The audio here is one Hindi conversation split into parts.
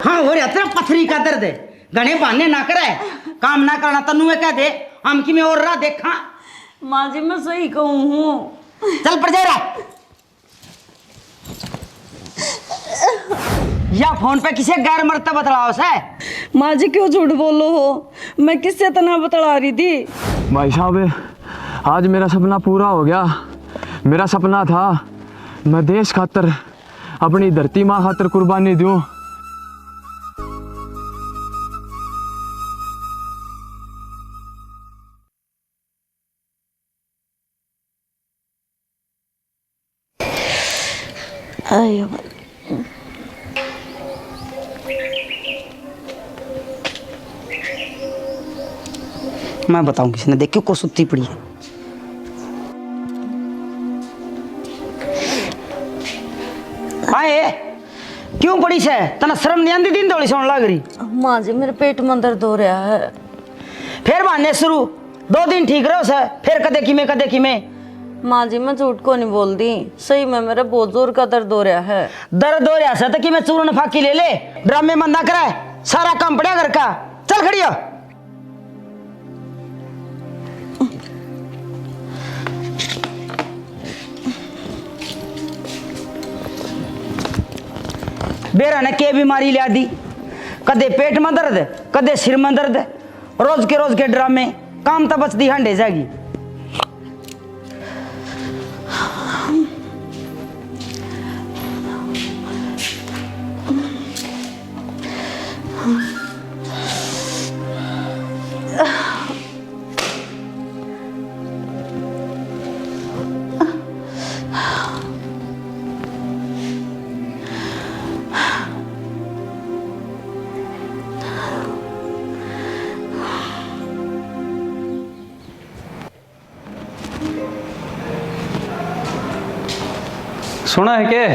हाँ हो रहा तेरा पथरी का दर्द है, घने बहाने ना करे, काम ना करना तनु में कह दे हम कि मैं और रहा देखा। माँ जी मैं सही कहूँ हूँ। चल पर जा रहा या फोन पे किसे गैर मर्द बतलाओ से। माँ जी क्यों झूठ बोलो हो, मैं किससे तना बतला रही थी। भाई साहब आज मेरा सपना पूरा हो गया। मेरा सपना था मैं देश खातर अपनी धरती माँ खातर कुर्बानी दूं। मैं बताऊं किसी ने देखी को सुत्ती पड़ी है। आए क्यों पड़ी से तना शर्म नहीं आंदी, दिन दौड़ी सोन लग रही। माँ जी मेरे पेट में दर्द हो रहा है। फिर बहाने शुरू, 2 दिन ठीक रहो से फिर कदे कि मैं माँ जी मैं झूठ को नहीं बोल दी, सही में मेरा बहुत जोर का दर्द हो रहा है। दर्द हो रहा था कि मैं चूर्ण फाकी ले ले, ड्रामे मत ना कराए, सारा काम पड़ा घर का। चल खड़ी हो। बेरा ने के बीमारी लिया दी, कदे पेट में दर्द, कदे सिर में दर्द, रोज के ड्रामे, काम तो बचती हंडे जाएगी। सुना है के?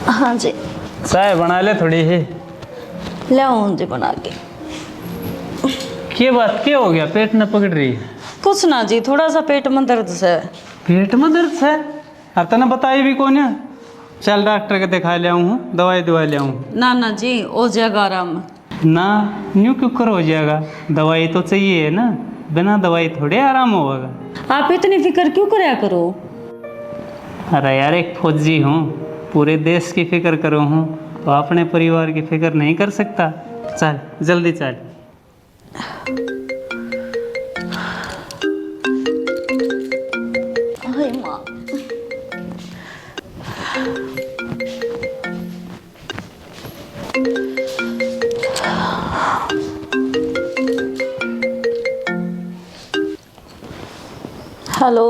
हाँ जी चाय बना ले थोड़ी ही। ले आऊँ जी बना के। क्या बात क्या हो गया, पेट न पकड़ रही है? कुछ ना जी, थोड़ा सा पेट में दर्द से। पेट में दर्द है? अब तने बताई भी कौन है? चल डॉक्टर के दिखा ले आऊँ, दवाई ले आऊँ। ना जी हो जाएगा आराम। ना न्यू क्यों कर हो जाएगा, दवाई तो चाहिए है ना, बिना दवाई थोड़े आराम होगा। आप इतनी फिक्र क्यों कराया करो। अरे यार एक फौजी हूँ, पूरे देश की फिक्र करूँ हूँ, तो अपने परिवार की फिक्र नहीं कर सकता। चल जल्दी चल। माँ हेलो।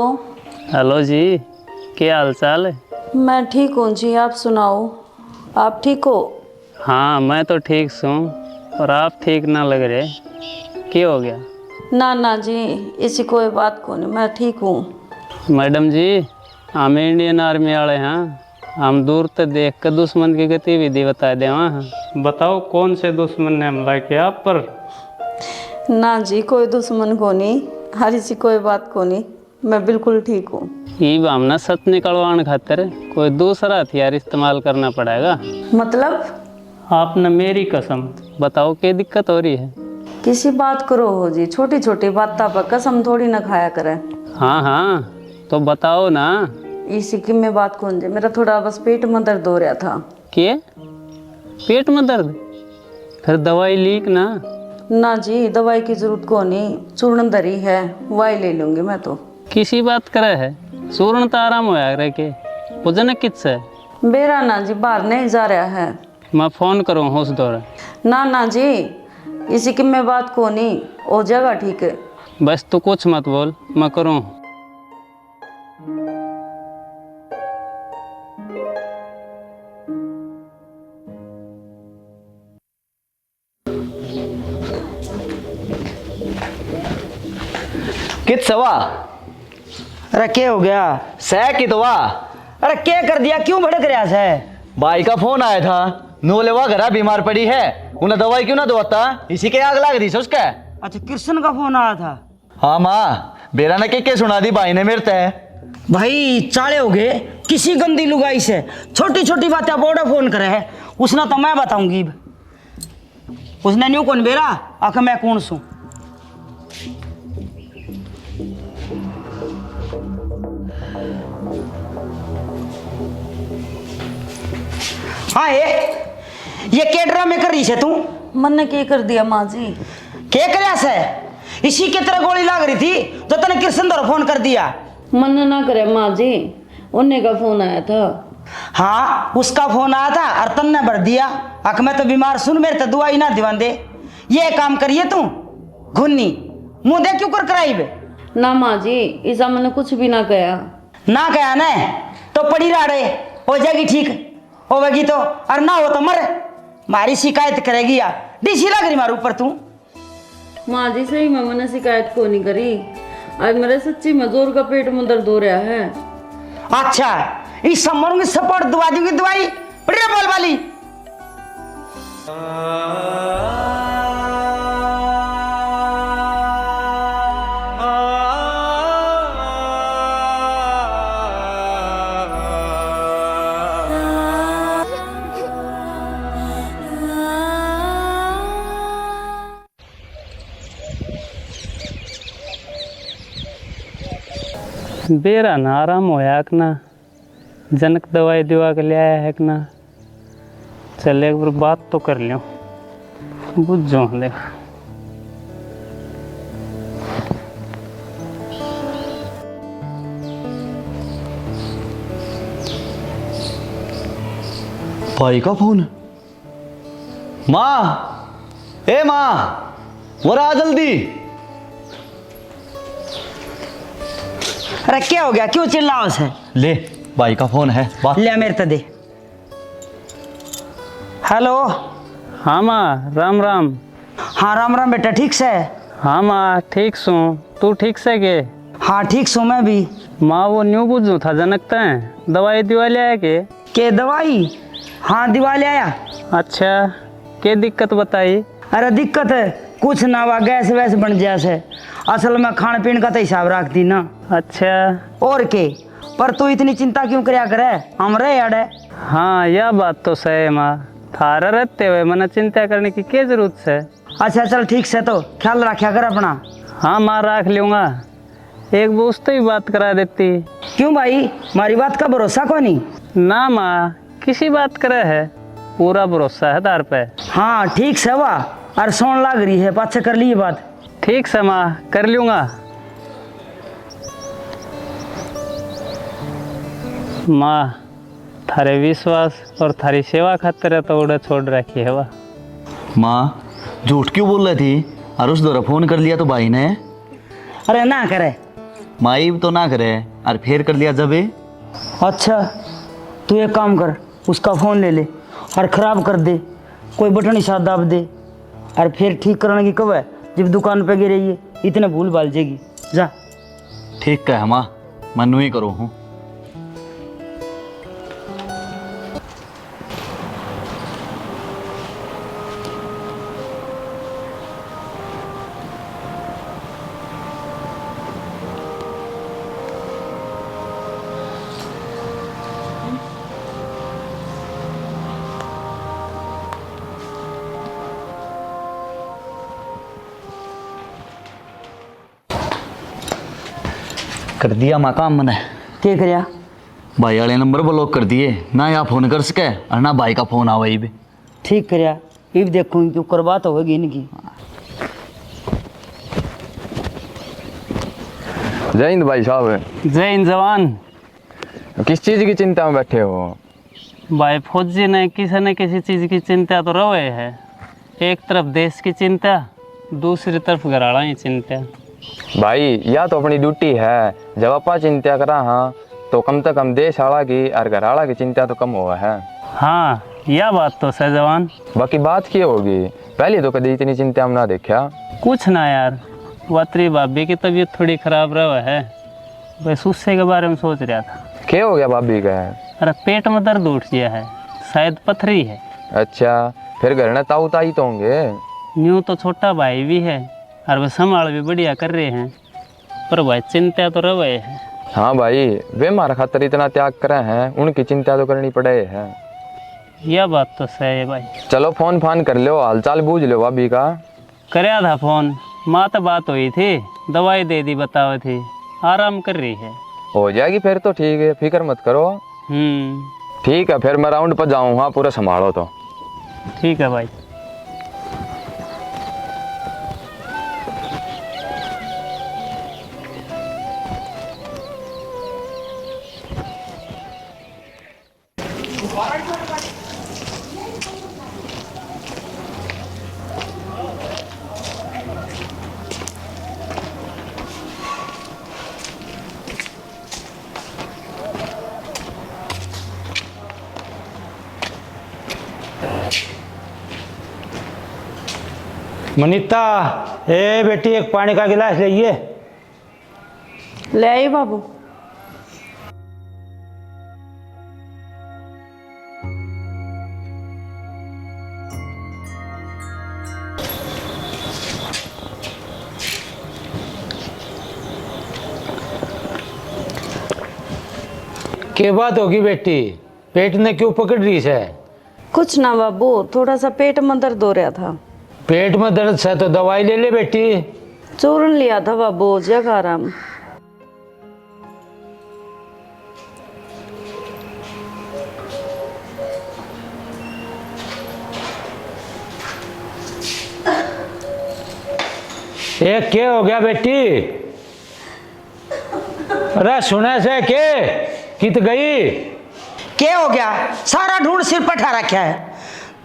हेलो जी, क्या हाल चाल है? मैं ठीक हूँ जी, आप सुनाओ, आप ठीक हो? हाँ मैं तो ठीक हूँ, और आप ठीक ना लग रहे, क्या हो गया? ना जी ऐसी कोई बात को नहीं, मैं ठीक हूँ। मैडम जी हम इंडियन आर्मी वाले हैं, हम दूर तक देख कर दुश्मन की गतिविधि बता दें। वहाँ बताओ कौन से दुश्मन ने हमला किया आप पर? ना जी कोई दुश्मन को नहीं, हर ऐसी कोई बात को नहीं, मैं बिल्कुल ठीक हूँ। ये हमने सच निकलवाने खातिर कोई दूसरा हथियार इस्तेमाल करना पड़ेगा। मतलब? आपने मेरी कसम बताओ क्या दिक्कत हो रही है? किसी बात करो हो जी, छोटी छोटी बात पर कसम थोड़ी ना खाया करे। हाँ तो बताओ ना। इसी की मैं बात कौन जी, मेरा थोड़ा बस पेट में दर्द हो रहा था। क्या पेट में दर्द? फिर दवाई लीक ना जी दवाई की जरूरत को नहीं, चूर्ण दरी है वही ले लूंगी मैं तो। किसी बात करे है, चूर्ण तो आराम होया रह के वजन किससे? बेरा ना जी बाहर नहीं जा रहा है। मैं फोन करूँ उस दौरान? ना जी इसी की मैं बात को नहीं, हो जाएगा ठीक है। बस तू कुछ मत बोल, मैं करूँ। कित सवा? अरे क्या हो गया? सह की तो वाह। अरे क्या कर दिया, क्यों भड़क रहा है? भाई का फोन आया था, नोले वाह घर बीमार पड़ी है, उन्हें दवाई क्यों ना दवाता, इसी के आग लग रही है उसका। अच्छा कृष्ण का फोन आया था? हाँ माँ, बेरा ने के सुना दी भाई ने मेरे तय। भाई चाले हो गए किसी गंदी लुगाई से, छोटी छोटी बातें बोड़ा फोन करे है, उसने तो मैं बताऊंगी। उसने न्यू कौन बेरा आख मैं कौन सू। हाँ ये के ड्रामे कर रही है तू? मन ने क्या कर दिया माँ जी? क्या करया से? इसी के तरह गोली लाग रही थी तो तने कृष्ण दौर फोन कर दिया। मन ने ना करे माँ जी, उन्हें का फोन आया था। हाँ उसका फोन आया था और तन्ने भर दिया। अक मैं तो बीमार सुन, मेरे तो दवाई ना दिवान दे। ये काम करिए तू घुन्नी मुंह दे क्यों कर कराई बे? ना माँ जी, ईसा मैंने कुछ भी ना कहा। ना कहा ना तो पड़ी रहा रहे, हो जाएगी ठीक। होगी तो और ना हो तो मर। मारी शिकायत करेगी या डीसी लग रही मारू ऊपर तू। माँ जी सही में मैंने शिकायत को नहीं करी। आज मेरे सच्ची में जोर का पेट में दर्द हो रहा है। अच्छा इस सब मरूंगी सपोर्ट दवा दूंगी दवाई बढ़िया बोल वाली। बेरा ना आराम होया कि ना, जनक दवाई दिवा के ले आया है कि ना। चल एक बार बात तो कर लियो, बुझ जाओ देख। भाई का फोन। माँ, ए माँ, वो रहा जल्दी। अरे क्या हो गया, क्यों चिल्लाओ से? ले भाई का फोन है, बात ले मेरे तो दे। हेलो। हाँ माँ, राम राम। हाँ राम राम बेटा, ठीक से? हाँ माँ ठीक सू, तू ठीक से के? हाँ ठीक सू मैं भी। माँ वो न्यू बुझू था जनकता है, दवाई दिवा ले आया के दवाई? हाँ दिवा ले आया। अच्छा क्या दिक्कत बताई? अरे दिक्कत है कुछ ना, हुआ गैस वैस बन जैसे। असल में खान पीन का तो हिसाब रखती ना। अच्छा और के, पर तू इतनी चिंता क्यों करया करे, हम रहे अड़े। हाँ यह बात तो सही है माँ, थारा रहते हुए मना चिंता करने की क्या जरूरत है। अच्छा चल ठीक से, तो ख्याल रखा कर अपना। हाँ माँ रख लूँगा, एक वो उससे ही बात करा देती। क्यों भाई, हमारी बात का भरोसा को नहीं? ना माँ किसी बात करे है, पूरा भरोसा है तार पे। हाँ ठीक से वाह, और सोन लाग रही है, पाछे कर ली बात। ठीक से माँ कर लूँगा। माँ थारे विश्वास और थारी सेवा खातिर तो उड़ा छोड़ रखी है वाह। माँ झूठ क्यों बोल रही थी, और उस दौरा फोन कर लिया तो भाई ने? अरे ना करे माई तो ना करे, और फिर कर लिया जब। अच्छा तू एक काम कर, उसका फ़ोन ले ले और ख़राब कर दे, कोई बटन ही साथ दाब दे, और फिर ठीक कराने की कब है, जब दुकान पे गिर रही है इतने भूल भाल जाएगी। जा। ठीक है माँ, मनु ही करो हूँ। कर दिया माँ काम मैंने। क्या करया? भाई वाले नंबर ब्लॉक कर दिए ना, या फोन कर सके और ना भाई का फोन आवा ही भी। ठीक करया, ये भी देखूंगी कि ऊपर बात होगी इनकी। जय हिंद भाई साहब। जय हिंद जवान। किस चीज़ की चिंता में बैठे हो? भाई फौजी ने किसी न किसी चीज़ की चिंता तो रहे है। एक तरफ देश की चिंता, दूसरी तरफ घराड़ा की चिंता। भाई यह तो अपनी ड्यूटी है, जब अपा चिंता करा हाँ तो कम से कम देश आला की और घराड़ा की चिंता तो कम हुआ है। हाँ यह बात तो सही जवान। बाकी बात क्या होगी, पहले तो कभी इतनी चिंता में ना देखा। कुछ ना यार, वात्री भाभी की तबीयत थोड़ी खराब रहा है, बस उससे के बारे में सोच रहा था। क्या हो गया भाभी का? अरे पेट में दर्द उठ गया है, शायद पथरी है। अच्छा फिर घर में ताऊ ताई तो होंगे। न्यू तो छोटा भाई भी है और वे संभाल भी बढ़िया कर रहे हैं, पर भाई चिंता तो रहे है। हाँ भाई वे हमारा खातर इतना त्याग करे हैं, उनकी चिंता तो करनी पड़े है। यह बात तो सही है भाई। चलो फोन फान कर लो, हालचाल पूछ लो भाभी का। करया था फोन, माँ तो बात हुई थी, दवाई दे दी बताओ थी, आराम कर रही है। हो जाएगी फिर तो ठीक है, फिक्र मत करो। ठीक है, फिर मैं राउंड पर जाऊँ, हाँ पूरा संभालो तो। ठीक है भाई। मनीता, ए बेटी एक पानी का गिलास लाइए। ले आई बाबू। क्या बात होगी बेटी, पेट ने क्यों पकड़ रही है? कुछ ना बाबू, थोड़ा सा पेट में दर्द हो रहा था। पेट में दर्द है तो दवाई ले ले बेटी। चूरन लिया था बाबू, जग आराम। एक क्या हो गया बेटी? अरे सुने से के कित गई? क्या हो गया? सारा ढूंढ सिर पर ठा रखा है,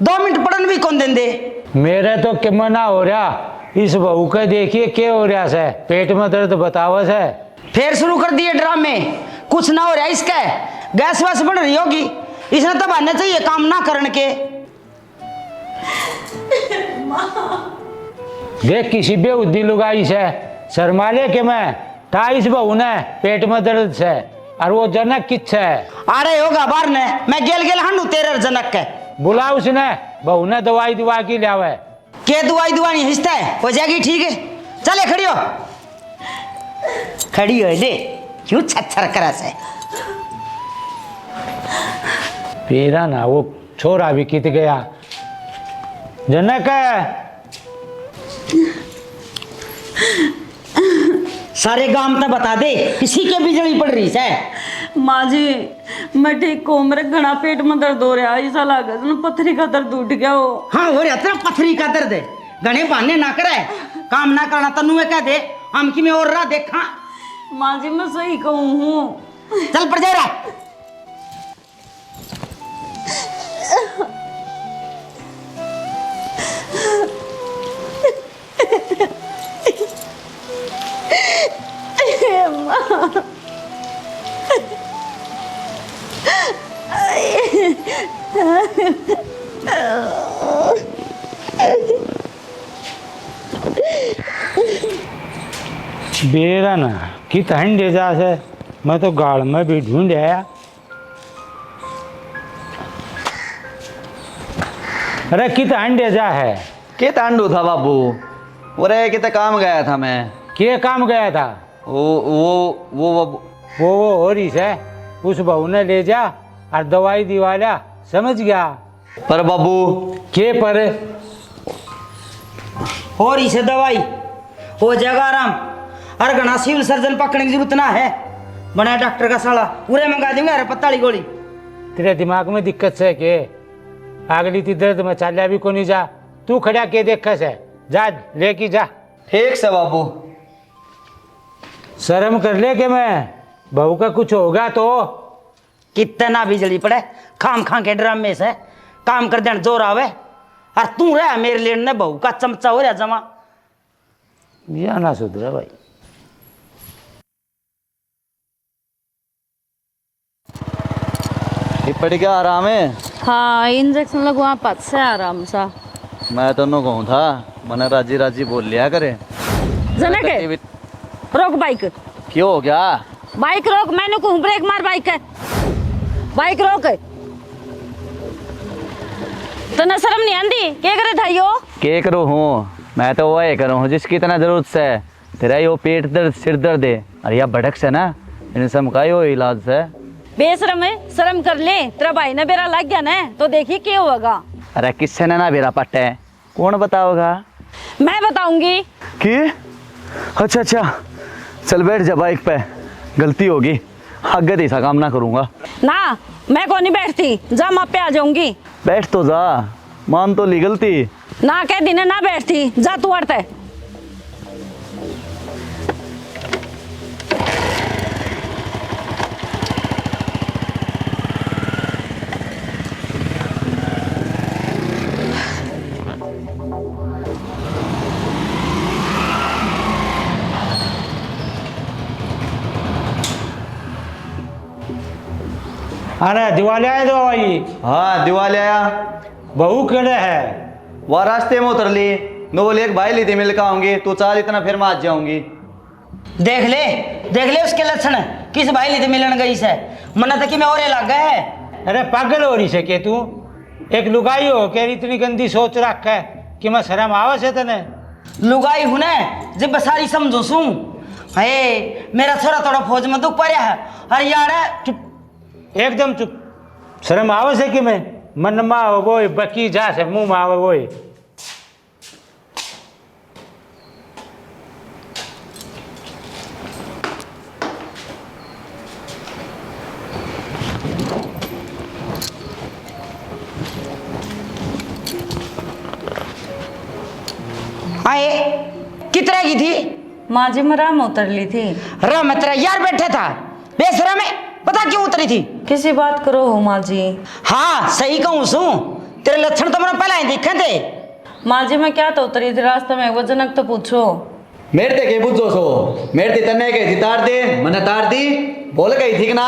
2 मिनट पड़न भी कौन देंदे। मेरे तो किमना हो रहा, इस बहू का देखिए क्या हो रहा है, पेट में दर्द बतावस है। फिर शुरू कर दिए ड्रामे, कुछ ना हो रहा इसका, गैस वैस बढ़ रही होगी, इसने तब आने चाहिए काम ना करने के। देख किसी बेउद्दी लुगाई से शर्माले के मैं ताइस बहू ने पेट में दर्द से, और वो जनक किच्छ है। अरे होगा बार ने, मैं गेल गेल हंडू तेरे जनक के। बुला उसने, बहू ने दवाई दुआ की लियावे। के दवाई नहीं हिस्सा है, हो जाएगी ठीक है। चले खड़ी हो, खड़ी हो ले, क्यों छच्छर करा से। पेरा ना वो छोरा भी कित गया। जनक सारे गांव में बता दे, किसी के बिजली पड़ रही है। माँ जी, मैं ठीक हूँ, मेरे घना पेट में दर्द हो रहा है, ऐसा लगा जैसे पथरी का दर्द उठ गया हो। हाँ हो रहा तेरा पथरी का दर्द है, घने बहाने ना करे, काम ना करना तनु में कह दे, हम की में और रहा देखा। माँ जी मैं सही कहूँ हूँ। चल पड़ जा रहा। बेरा ना कित हंडे जा से, मैं तो गाड़ में भी ढूंढ आया। अरे कित हंडे जा है? के तांडू था बाबू? अरे कितने काम गया था मैं। के काम गया था? वो वो हो रही है, उस बहू ने ले जा और दवाई दिवाला, समझ गया? पर बाबू के पर और इसे दवाई हो जाएगा आराम, और घना सिविल सर्जन पकड़ने की जरूरत ना है, बना डॉक्टर का साला पूरे मंगा देंगे। अरे पत्ताली गोली। तेरे दिमाग में दिक्कत है के? अगली ती दर्द में चालिया भी को नहीं जा, तू खड़ा के देख है, जा लेके जा। ठीक से बाबू। शर्म कर ले के मैं बहू का कुछ होगा तो। कितना बिजली पड़े, खाम खा के ड्रामे से काम कर देना जोर आवे, और तू रहा मेरे लिए ने बहू का चमचा हो रहा जमा। या ना सुधरा भाई। ये पड़ गया आराम है। हाँ, इंजेक्शन लगवा पास से आराम सा। मैं तो न कहूँ था, मैंने राजी राजी बोल लिया करे। जनक रोक बाइक। क्यों हो गया? बाइक रोक, मैंने कहूँ ब्रेक मार बाइक है, बाइक रोक। तो न शर्म नहीं आंदी, क्या करे था यो? के करो हूँ मैं तो वही करूँ हूँ जिसकी इतना जरूरत है। तेरा यो पेट दर्द सिर दर्द है और यह भटक से ना, इन सब का यो इलाज है। बेशरम है, शर्म कर ले। तेरा भाई ने बेरा लग गया ना तो देखिए क्या होगा। अरे किससे ने ना बेरा पट्टा है, कौन बताओगा? मैं बताऊंगी। कि अच्छा अच्छा, चल बैठ जा बाइक पे, गलती होगी आगे ऐसा काम ना करूँगा। ना मैं कौन नहीं बैठती, जा माँ पे आ जाऊंगी। बैठ तो जा, मान तो ली गलती। ना कह दिन ना बैठती, जा तू अड़ते। अरे दिवाली आए दो भाई। हाँ दिवाली आया। बहू केड़े है? वह रास्ते में उतर ली, मैं बोले एक भाई ली थी, मिल के आऊंगी, तू चाल इतना फिर मैं आज जाऊंगी। देख ले उसके लक्षण, किस भाई ली मिलन गई से, मना था कि मैं और लग गया है। अरे पागल हो रही से के तू? एक लुगाई हो के इतनी गंदी सोच रख है कि मैं शर्म आवा से तने? लुगाई हूं ना जब बसारी समझो सू। हे मेरा थोड़ा थोड़ा फौज में दुख पड़ा है। अरे यार चुप, एकदम चुप। शर्म आवे से कि मैं मन में आवे वो बकी जा से मुंह में आवे वो। आए कितना की थी? माँ जी मैं राम उतर ली थी। राम तेरा यार बैठा था बेशरम है, पता क्यों उतरी थी? किसी बात करो हो माँ जी। हाँ सही कहूँ सू, तेरे लक्षण तो मैंने पहले ही देखे थे। माँ जी मैं क्या तो उतरी थी रास्ते में, वो जनक तो पूछो। मेरे ते के बुझो सो, मेरे ते तन्ने गई थी तार दे, मैंने तार दी, बोल गई थी कि ना?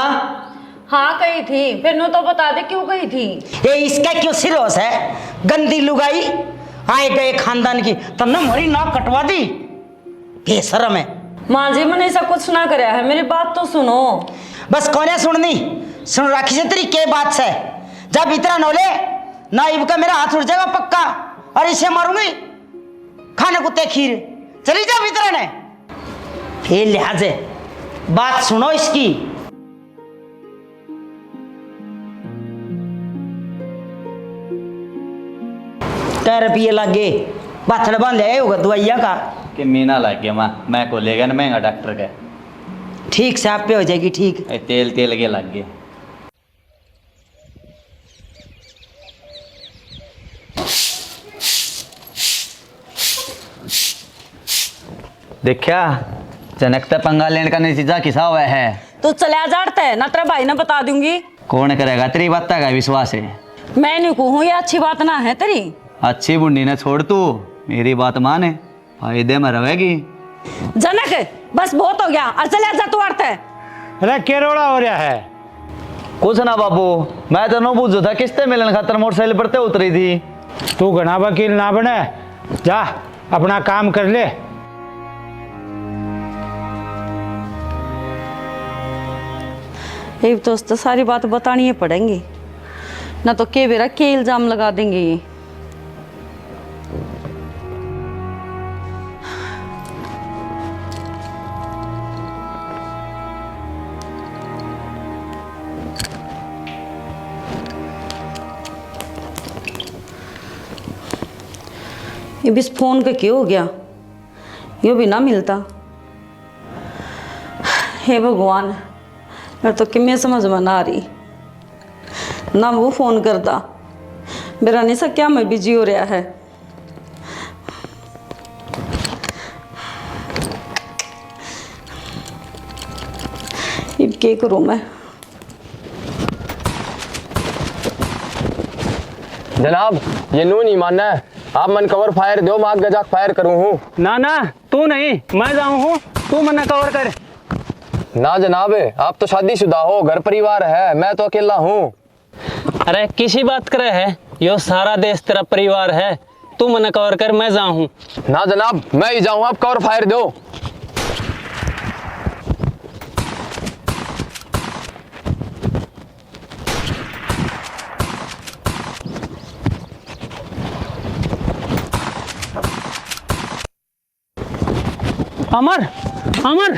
हाँ कही थी, फिर नो तो बता दे क्यों कही थी। ये इसका क्यों सिरोस है? गंदी लुगाई आए गए खानदान की, तुमने हमारी नाक कटवा दी, बेशरम है। माँ जी मैंने ऐसा कुछ ना कराया है, मेरी बात तो सुनो। बस कौन सुननी, सुन राखी से तेरी के बात से, जब इतना नौले नाइब का मेरा हाथ उड़ जाएगा पक्का, और इसे मारूंगी खाने कुत्ते खीर। चली जा भीतर ने, ये लिहाजे बात सुनो इसकी। ₹10 रुपये लगे, बाथड़ बांध ले होगा दवाइया का। कि मीना लग गया माँ, मैं को लेगा ना महंगा डॉक्टर का। ठीक से आप पे हो जाएगी ठीक। तेल तेल के लग गए। देखा जनक ते पंगा लेने का नतीजा किसा हुआ है। तू चला जाड़ता है ना, तेरा भाई ने बता दूंगी। कौन करेगा, तेरी बात का विश्वास है। मैं नहीं कहूँ ये अच्छी बात ना है तेरी। अच्छी बुढ़ी ने छोड़, तू मेरी बात माने, फायदे में रहेगी। जनक बस बहुत हो गया, और चले जा तू अड़ता है। अरे केरोड़ा हो रहा है? कुछ ना बाबू, मैं तो नो बुझो था किस्ते मिलन खातर मोटरसाइकिल पर ते उतरी थी। तू घना वकील ना बने, जा अपना काम कर ले। एक दोस्त तो सारी बात बतानी ही पड़ेंगी, ना तो के बेरा के इल्जाम लगा देंगे ये। ये भी इस फोन का क्यों हो गया, ये भी ना मिलता। हे भगवान, मेरे तो किमें समझ में ना आ रही, ना वो फोन करता, मेरा नहीं सा क्या मैं बिजी हो रहा है। अब क्या करूं मैं? जनाब ये नू नहीं मानना है, आप मन कवर फायर दो, मैं गजाक फायर करूं हूँ। ना ना तू नहीं, मैं जाऊँ हूँ, तू मना कवर कर। ना जनाब आप तो शादीशुदा हो, घर परिवार है, मैं तो अकेला हूँ। अरे किसी बात करे है, यो सारा देश तेरा परिवार है, तू मना कवर कर, मैं जाऊँ हूँ। ना जनाब मैं ही जाऊँ, आप कवर फायर दो। अमर अमर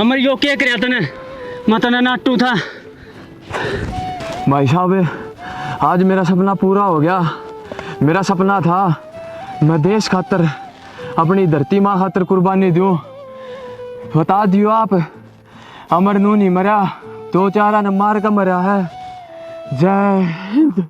अमर यो क्या कर तने, मैं तने नाटू था, भाई साहब, आज मेरा सपना पूरा हो गया। मेरा सपना था मैं देश खातर, अपनी धरती माँ खातर कुर्बानी दूँ। बता दियो आप, अमर नू नहीं मरा, 2-4 ने मार कर मरा है। जय हिंद।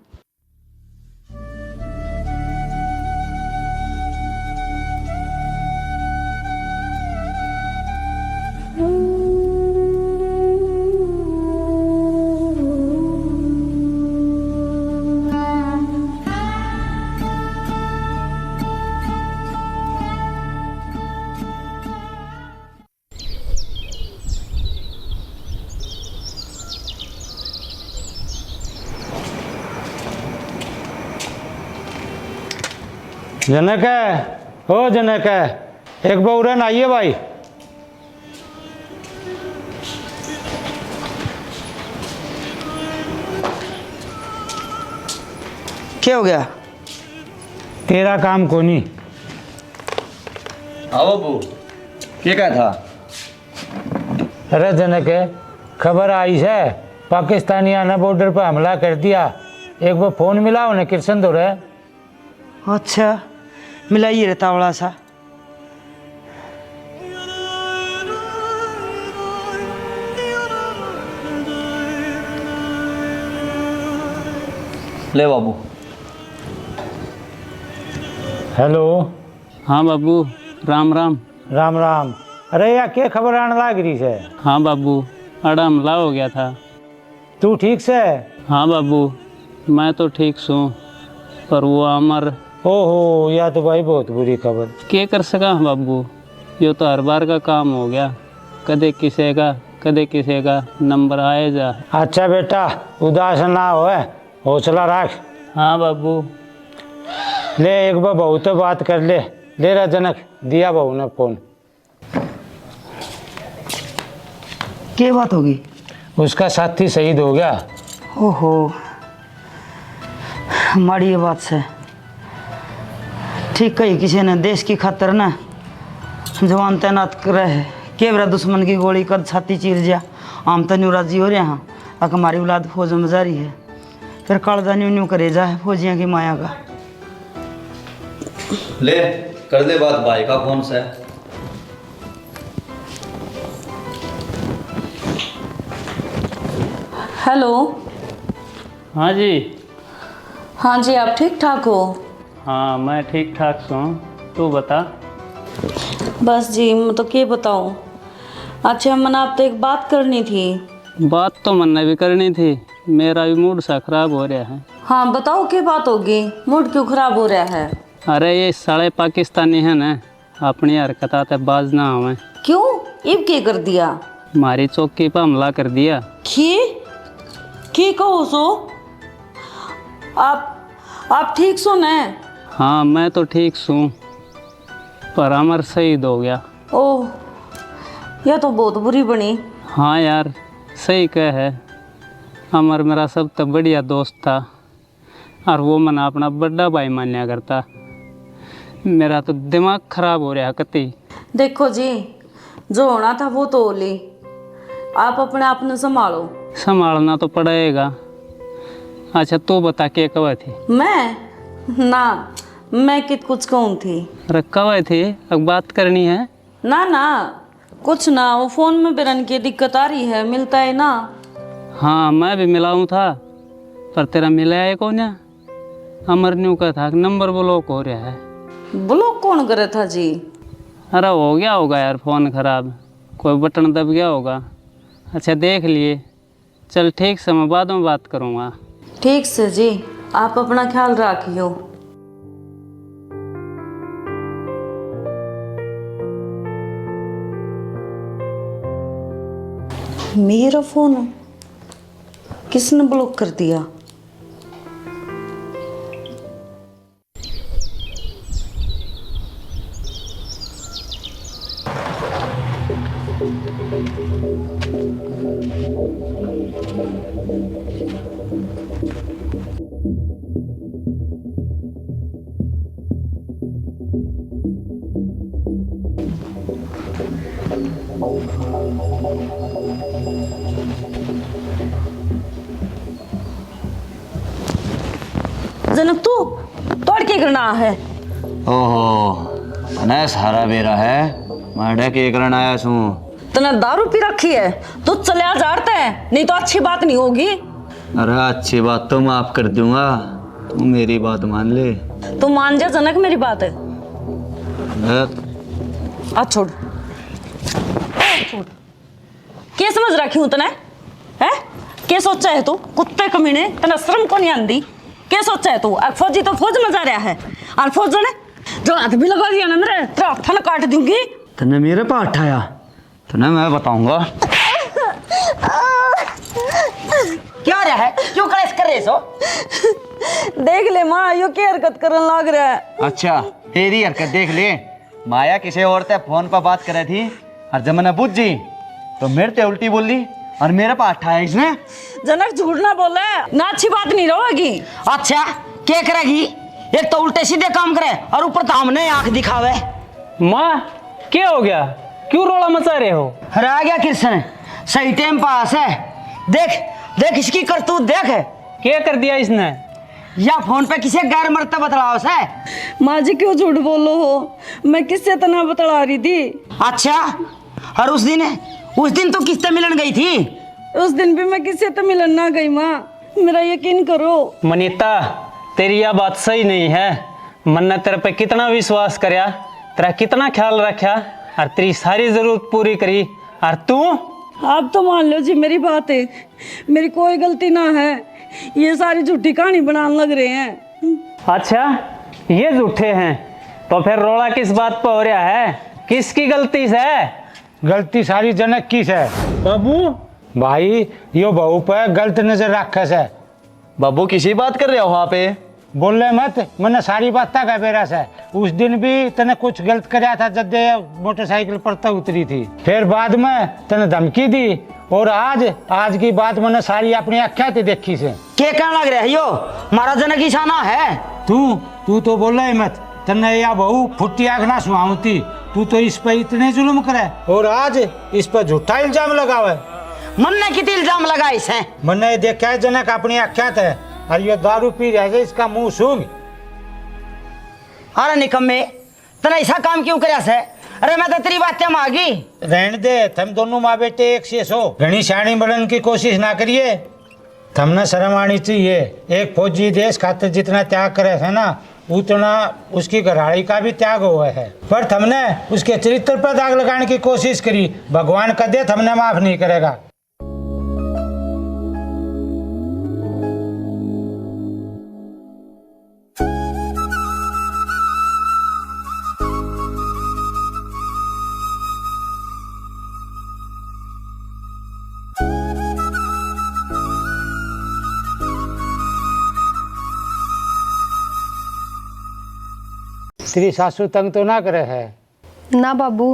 जनक है, ओ जनक है, एक बहुरन आइए भाई। क्या हो गया? तेरा काम कोनी। आओ बू, क्या था? अरे जनक है, खबर आई है पाकिस्तानियों ने बॉर्डर पर हमला कर दिया। एक बार फोन मिला उन्हें कृष्ण दो रहे। अच्छा, मिलाइए रहता बड़ा सा। ले बाबू। हेलो। हाँ बाबू, राम राम। राम राम। अरे यार, क्या खबर आने लाग रही है? हाँ बाबू, अड़ा हमला हो गया था। तू ठीक से? हाँ बाबू, मैं तो ठीक हूँ, पर वो अमर। ओहो, या तो भाई बहुत बुरी खबर। क्या कर सका बाबू, ये तो हर बार का काम हो गया। कदे किसी का नंबर आए जा। अच्छा बेटा, उदास ना हो, हौसला रख। हाँ बाबू। ले एक बार बहू तो बात कर ले। ले रहा जनक, दिया बहू ने फोन। क्या बात होगी? उसका साथी शहीद हो गया। ओहो, हमारी ये बात से ठीक कही किसी ने। देश की खातर ना जवान तैनात करे है। केवरा दुश्मन की गोली कर छाती चीर जा। आम तो न्यू राजी हो रहे हैं, अक हमारी औलाद फौज में जारी है। फिर कालजा न्यू न्यू करे जा फौजियाँ की माया का। ले कर दे बात भाई का फोन से। हेलो। हाँ जी। हाँ जी, आप ठीक ठाक हो? हाँ, मैं ठीक ठाक हूँ, तू बता। बस जी, मैं तो क्या बताऊँ। अच्छा, मैंने आपसे एक बात करनी थी। बात तो मन भी करनी थी, मेरा भी मूड सा खराब हो रहा है। हाँ बताओ, क्या बात होगी? मूड क्यों खराब हो रहा है? अरे ये साले पाकिस्तानी है ना, अपनी हरकत बाज ना आवे। क्यों? इब क्या कर दिया? हमारी चौकी पर हमला कर दिया। की कहो सो? आप ठीक सो न? हाँ, मैं तो ठीक हूँ, पर अमर शहीद हो गया। ओह, यह तो बहुत बुरी बनी। हाँ यार, सही कह है। अमर मेरा सबसे बढ़िया दोस्त था, और वो मना अपना बड़ा भाई मान्या करता। मेरा तो दिमाग खराब हो रहा कति। देखो जी, जो होना था वो तो हो ली। आप अपने आप ने संभालो। संभालना तो पड़ेगा। अच्छा तू बता, क्या कवा थी? मैं कुछ कहूँ थी। अरे कवा थी, अब बात करनी है। ना कुछ ना, वो फोन में बेरन की दिक्कत आ रही है, मिलता है ना। हाँ, मैं भी मिलाऊँ था, पर तेरा मिला है कौन? अमर न्यू का था, नंबर ब्लॉक हो रहा है। ब्लॉक कौन करे था जी? अरे हो गया होगा यार, फ़ोन ख़राब, कोई बटन दब गया होगा। अच्छा देख लिए, चल ठीक से, मैं बाद में बात करूँगा। ठीक से जी, आप अपना ख्याल रखियो। मेरा फोन किसने ब्लॉक कर दिया? जनक तू तोड़ के करना है। ओहो ना सारा बेरा है मैं के करन आया सू। तने दारू पी रखी है तो चले जाते हैं, नहीं तो अच्छी बात नहीं होगी। अरे अच्छी बात तो माफ कर दूंगा, तू मेरी बात मान ले। तू मान जा जनक मेरी बात है। आ छोड़ क्या समझ रखी हूं तने है? क्या सोचा है तू कुत्ते कमीने, तना शर्म को नहीं आंदी? क्या सोचा है तू? और फौजी तो फौज में जा रहा है और फौज ने जो हाथ भी लगा दिया ना मेरे तेरा हाथ न काट दूंगी। तने मेरे पास उठाया तने मैं बताऊंगा। क्या रहा है, क्यों कलेश कर रहे सो? देख ले माँ यो क्या हरकत करने लग रहा है। अच्छा तेरी हरकत देख ले। माया किसी और से फोन पर बात कर रही थी और जब मैंने बुझ जी तो मेरे ते उल्टी बोली और मेरे पास उठाया इसने। जनक झूठ ना बोले ना, अच्छी बात नहीं रहेगी। अच्छा क्या करेगी? एक तो उल्टे सीधे काम करे और ऊपर तो हमने आंख दिखावे। माँ क्या हो गया, क्यों रोला मचा रहे हो? अरे आ गया कृष्ण, सही टाइम पास है। देख देख इसकी करतूत देख। क्या कर दिया इसने? या फोन पे किसी गैर मर्द बतलाओ से। माँ जी क्यों झूठ बोलो हो, मैं किससे तना बतला रही थी। अच्छा और उस दिन तो किससे मिलन गई थी? उस दिन भी मैं किससे तो मिलन ना गई माँ, मेरा यकीन करो। मनीता तेरी यह बात सही नहीं है। मन ने तेरे पे कितना विश्वास करया, तेरा कितना ख्याल रखा और तेरी सारी जरूरत पूरी करी, और तू? आप तो मान लो जी मेरी बात है, मेरी कोई गलती ना है, ये सारी झूठी कहानी बनाने लग रहे हैं। अच्छा ये झूठे हैं तो फिर रोला किस बात पर हो रहा है, किसकी गलती से? गलती सारी जनक की है बाबू। भाई यो बहू पे गलत नजर रखे से। बाबू किसी बात कर रहे हो वहाँ पे? बोले मत, मैंने सारी बात तक है मेरा से। उस दिन भी तने कुछ गलत कराया था जब मोटरसाइकिल पर तो उतरी थी, फिर बाद में तने धमकी दी और आज की बात मैंने सारी अपनी अख्या थी देखी से। क्या कहने लग रहे हो? मारा जनक ईशाना है। तू तो बोला ही मत, तने या बहू फुट्टी आग ना सुहावती, तू तो इस पे इतने जुल्म करे और आज इस पर झूठा इल्जाम लगावे। मन ने कितने इल्जाम लगाए इसे? मैंने देखा है जनक अपनी अख्या थे और ये दारू पी रहे थे, इसका मुंह सूंघ। अरे निकम्मे तने ऐसा काम क्यों करया से? अरे मैं तो तेरी बातें मांगी। रहने दे, तुम दोनों माँ बेटे एक से सो, घनी शानी बनने की कोशिश ना करिए। तुमने शर्म आनी चाहिए। एक फौजी देश खातिर जितना त्याग करे है ना, उतना उसकी घरवाली का भी त्याग हुआ है, पर तुमने उसके चरित्र पर दाग लगाने की कोशिश करी। भगवान का दे तुमने माफ नहीं करेगा। तेरी सासू तंग तो ना करे है? ना बाबू,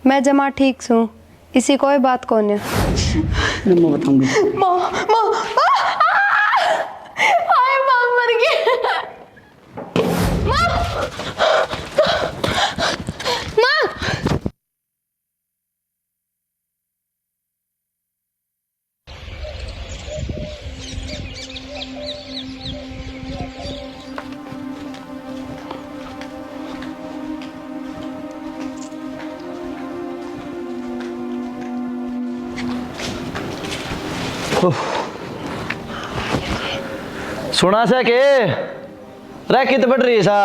मैं जमा ठीक छूं, इसी कोई बात को ने। मैं बताऊंगी। माँ हाय माँ मर गई। माँ सुना से के रे कित बढ़ रही सा?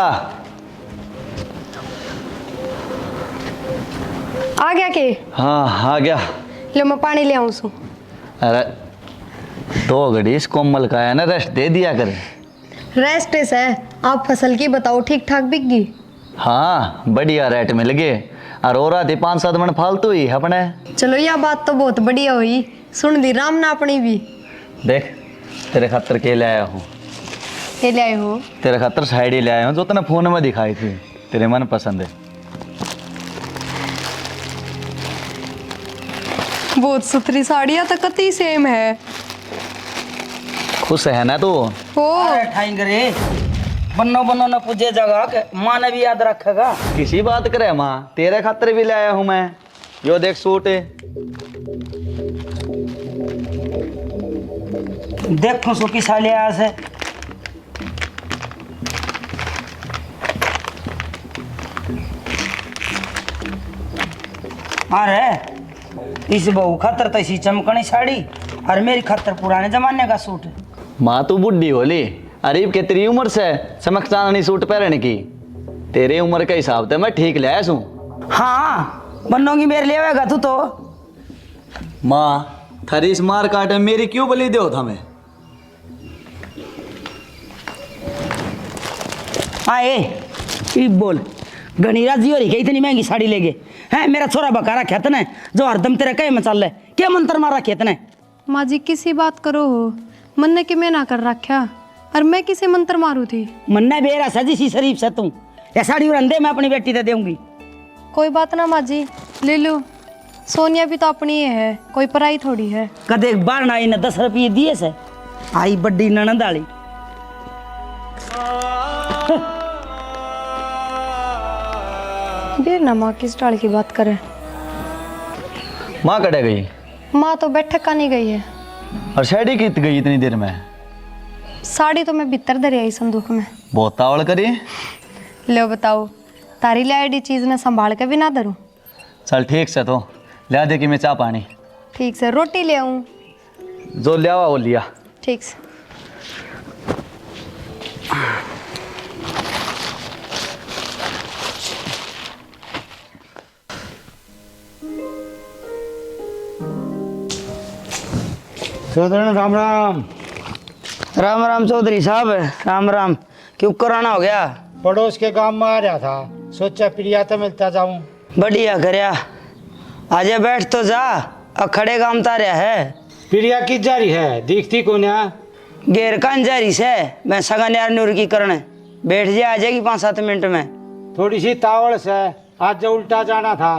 आ गया के? हाँ आ गया। लो मैं पानी ले आऊँ सू। अरे दो घड़ी इस कोमल का है ना, रेस्ट दे दिया कर। रेस्ट है, आप फसल की बताओ ठीक ठाक बिक गई? हाँ बढ़िया रेट मिल गए और आती 5-7 मन फालतू ही अपने। चलो यह बात तो बहुत बढ़िया हुई, सुन दी राम ना अपनी भी। देख तेरे खातर के ले आया हूँ। ये ले आए हो? तेरे खातर साड़ी ले आया हूँ जो तूने फोन में दिखाई थी, तेरे मन पसंद है। बहुत सुथरी साड़ियाँ तो कती सेम है। खुश है ना तू? हो ठाई करे बन्नो न पूजे जगह के माँ ने भी याद रखेगा। किसी बात करे माँ, तेरे खातर भी ले आया हूँ मैं। यो देख सूट है। देखो सो की साले से अरे इस बहू खातर तो इसी चमकनी साड़ी और मेरी खातर पुराने जमाने का सूट। माँ तू बुढ़ी होली, अरीब के तेरी उम्र से चमक चांदनी सूट पहनने की, तेरे उम्र के हिसाब से मैं ठीक ले सूं। हाँ बनोगी मेरे लिए आवेगा तू तो। माँ थारी इस मार काट में मेरी क्यों बलि दो हमें? आए बोल गणीरा जी हो रही क्या इतनी महंगी साड़ी लेगे हैं? मेरा छोरा बका रखा था जो हरदम तेरा कहे में चल रहा है, क्या मंत्र मार रखे इतने? माँ जी किसी बात करो हो, मन ने कि मैं ना कर रखा और मैं किसे मंत्र मारू थी। मन्ना बेरा सजी सी शरीफ से तू या साड़ी रंदे मैं अपनी बेटी दे दूंगी। कोई बात ना माँ जी, ले लो। सोनिया भी तो अपनी ही है, कोई पराई थोड़ी है। कदे बार ना इन्हें 10 रुपये दिए से आई बड्डी ननद वाली। देर ना माँ किस डाल की बात करे। माँ कटे गई माँ तो बैठक का नहीं गई है। और साड़ी कित गई इतनी देर में? साड़ी तो मैं भीतर धरी आई संदूक में। बहुत तावड़ करी। लो बताओ, तारी लाइडी चीज ने संभाल के भी ना धरूं। चल ठीक से तो लिया दे कि मैं चाह पानी। ठीक से रोटी ले आऊं। जो लिया वो लिया। ठीक से। चौधरी राम राम। राम राम चौधरी साहब, राम राम। क्यों कराना हो गया? पड़ोस के गांव में आ रहा था, सोचा प्रिया तो मिलता जाऊं। बढ़िया करया, आजा बैठ तो जा, अखड़े काम तार्या है। प्रिया की जारी है, दिखती कौन है? गेर कान जारी से मैं सगन यार नूर की करने बैठ जा, आ जाएगी 5-7 मिनट में। थोड़ी सी तावड़ से आज जो उल्टा जाना था।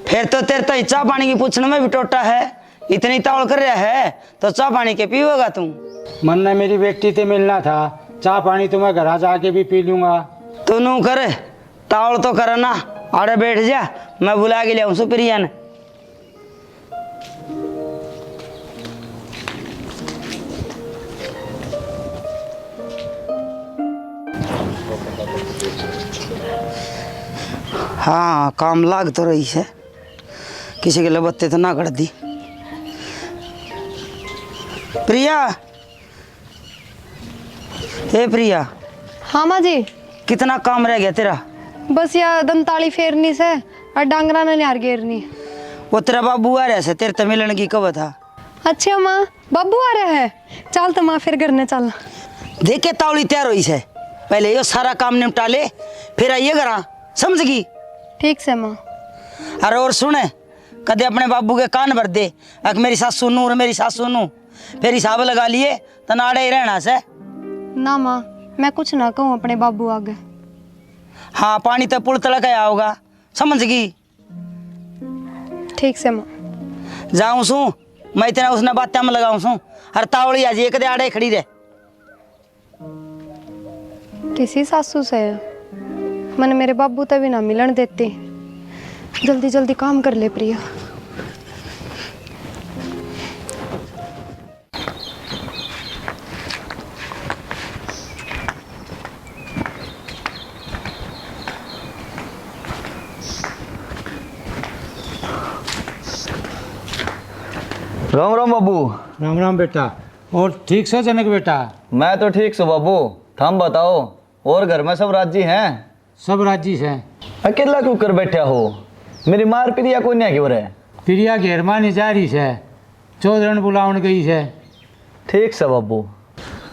फिर तो तेरे तो चाह पानी की पूछने में भी टोटा है, इतनी तावड़ कर रहा है तो चाह पानी के पीओगा तुम? मन ने मेरी बेटी से मिलना था, चाय पानी तो मैं घर जाके भी पी लूंगा। तू नू करे तावड़ तो कर ना, आड़े बैठ जा, मैं बुला के लिया सुप्रिया ने। हाँ काम लाग तो रही है, किसी के लबत्ते तो ना कर दी। प्रिया, हे प्रिया। हाँ माँ जी। कितना काम रह गया तेरा? बस या दमताली फेरनी से और डांगरा ने निहार गेरनी। वो तेरा बाबू आ रहा है, तेरे तो मिलने की कब था? अच्छा माँ, बाबू आ रहा है। चल तो माँ फिर घर ने चल। देखे तावड़ी तैयार हुई से, पहले यो सारा काम निपटा ले फिर आइए घर, समझ गई? ठीक से माँ। अरे और सुने, कदे अपने बाबू के कान भर दे, अक मेरी सास सुनू और मेरी सास सुनू, फिर हिसाब लगा लिए तो नाड़े ही रहना से। ना माँ, मैं कुछ ना कहूँ अपने बाबू आगे। हाँ पानी तो पुल तलक आया होगा, समझ गई? ठीक से माँ। जाऊँ सू मैं इतना उसने बातें में लगाऊँ सू, हर तावड़ी आज एक दे आड़े खड़ी रहे। किसी सासू से मैंने मेरे बाबू तभी ना मिलन देती। जल्दी जल्दी काम कर ले प्रिया। राम राम बाबू। राम राम बेटा। और ठीक से जनक बेटा? मैं तो ठीक सो बाबू, थम बताओ और घर में सब राजी हैं? सब राजी से। अकेला क्यों कर बैठा हो? मेरी मार प्रिया को नहीं क्यों रहे? प्रिया घेरमानी जा रही से, चौधरी बुलावन गई से। ठीक से बाबू।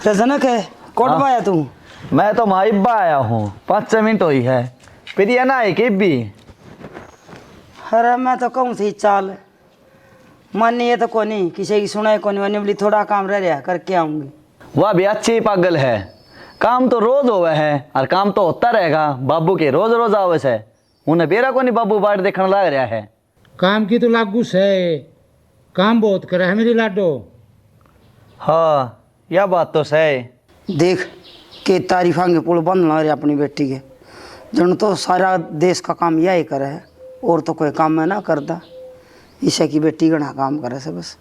जनक है कोट हाँ। पाया तू? मैं तो माइबा आया हूँ, 5 मिनट हुई है, प्रिया ना आई कि भी। अरे मैं तो कहूँ थी चाल, मन नहीं है तो कोनी किसी की सुनाई कोनी, मैंने बोली थोड़ा काम रह रहा करके आऊंगी। वह भी अच्छी पागल है, काम तो रोज होवे है और काम तो होता रहेगा। बाबू के रोज रोज आवे से, उन्हें बेरा को नहीं बाबू बाट देखने लग रहा है। काम की तो लागू है, काम बहुत करे है मेरी लाडो। हाँ यह बात तो सही। देख के तारीफा के पुल बंद ना रहे अपनी बेटी के, जन तो सारा देश का काम यही करे है, और तो कोई काम मैं ना करता, ईशा की बेटी गणा काम करे से बस।